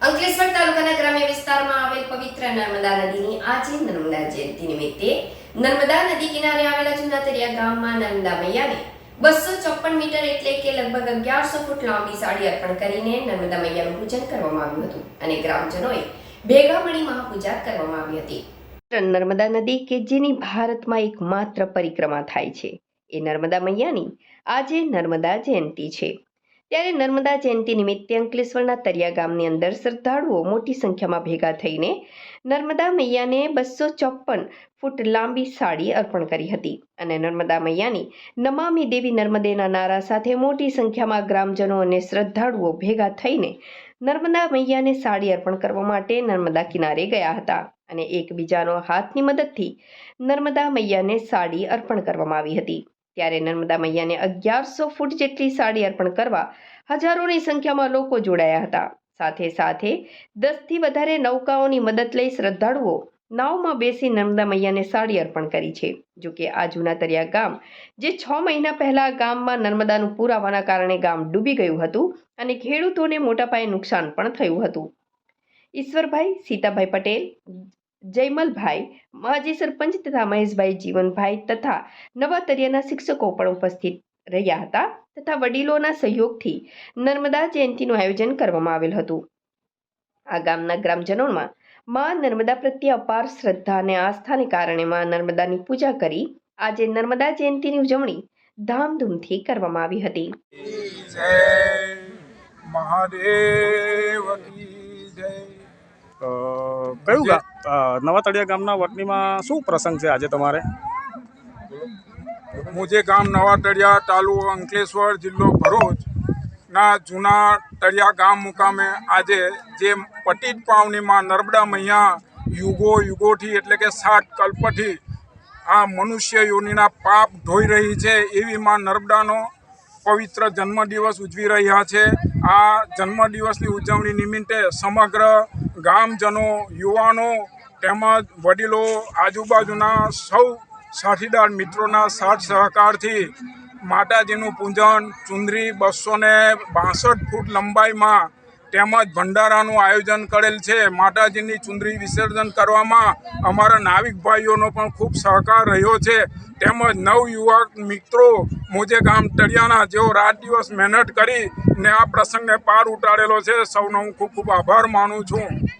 અંકલેશ્વર તાલુકાના ગ્રામ્ય વિસ્તારમાં આવેલ પવિત્ર નર્મદા નદીની આજે નર્મદા જયંતિ નિમિત્તે નર્મદા નદી કિનારે આવેલા જૂના તરિયા ગામમાં નર્મદા મૈયાને 254 મીટર એટલે કે લગભગ 1100 ફૂટ લાંબી સાડી અર્પણ કરીને નર્મદા મૈયાનું પૂજન કરવામાં આવ્યું હતું અને ગ્રામજનોએ ભેગા મળી મહાપૂજા કરવામાં આવી હતી. નર્મદા નદી કે જેની ભારતમાં એકમાત્ર પરિક્રમા થાય છે એ નર્મદા મૈયાની આજે નર્મદા જયંતિ છે. ત્યારે નર્મદા જયંતિ નિમિત્તે અંકલેશ્વરના તરિયા ગામની અંદર શ્રદ્ધાળુઓ મોટી સંખ્યામાં ભેગા થઈને નર્મદા મૈયાને 254 ફૂટ લાંબી સાડી અર્પણ કરી હતી અને નર્મદા મૈયાની નમામિ દેવી નર્મદેના નારા સાથે મોટી સંખ્યામાં ગ્રામજનો અને શ્રદ્ધાળુઓ ભેગા થઈને નર્મદા મૈયાને સાડી અર્પણ કરવા માટે નર્મદા કિનારે ગયા હતા અને એકબીજાનો હાથની મદદથી નર્મદા મૈયાને સાડી અર્પણ કરવામાં આવી હતી. ત્યારે નર્મદા મૈયાને 1100 ફૂટ જેટલી સાડી અર્પણ કરવા હજારોની સંખ્યામાં લોકો જોડાયા હતા. સાથે સાથે 10 થી વધારે નૌકાઓની મદદ લઈ શ્રદ્ધાળુઓ નાવમાં બેસી નર્મદા મૈયાને સાડી અર્પણ કરી છે. જોકે આ જૂના તરિયા ગામ જે 6 મહિના પહેલા ગામમાં નર્મદાનું પૂર આવવાના કારણે ગામ ડૂબી ગયું હતું અને ખેડૂતોને મોટા પાયે નુકસાન પણ થયું હતું. ઈશ્વરભાઈ, સીતાભાઈ પટેલ, જયમલભાઈ, માજી સરપંચ તથા મહેશભાઈ, જીવનભાઈ તથા નવા તરિયાના શિક્ષકો પણ ઉપસ્થિત રહ્યા હતા તથા વડીલોના સહયોગથી નર્મદા જયંતિનું આયોજન કરવામાં આવેલ હતું. આ ગામના ગ્રામજનોમાં માં નર્મદા પ્રત્યે અપાર શ્રદ્ધા અને આસ્થાને કારણે માં નર્મદાની પૂજા કરી આજે નર્મદા જયંતિની ઉજવણી ધામધૂમથી કરવામાં આવી હતી. કયું નવા તળિયા ગામના વતનીમાં શું પ્રસંગ છે આજે તમારે? મુજે ગામ નવા તળિયા, તાલુકો અંકલેશ્વર, જિલ્લો ભરૂચ ના જૂના તળિયા ગામ મુકામે આજે જે પતિત પાવનીમાં નર્મદા મૈયા યુગોથી એટલે કે 60 કલ્પથી આ મનુષ્ય યોનિના પાપ ધોઈ રહી છે એવી માં નર્મદાનો પવિત્ર જન્મદિવસ ઉજવી રહ્યા છે. આ જન્મદિવસની ઉજવણી નિમિત્તે સમગ્ર ગામજનો, યુવાનો તેમજ વડીલો, આજુબાજુના સૌ સાથીદાર મિત્રોના સાથ સહકારથી માતાજીનું પૂજન ચુંદરી 262 ફૂટ લંબાઈમાં તેમજ ભંડારાનું આયોજન કરેલ છે. માતાજીની ચુંદરી વિસર્જન કરવામાં અમારા નાવિક ભાઈઓનો પણ ખૂબ સહકાર રહ્યો છે. તેમજ નવયુવક મિત્રો મુજે ગામ તળિયાના જેઓ રાત દિવસ મહેનત કરી ને આ પ્રસંગને પાર ઉતારેલો છે. સૌનો હું ખૂબ ખૂબ આભાર માનું છું.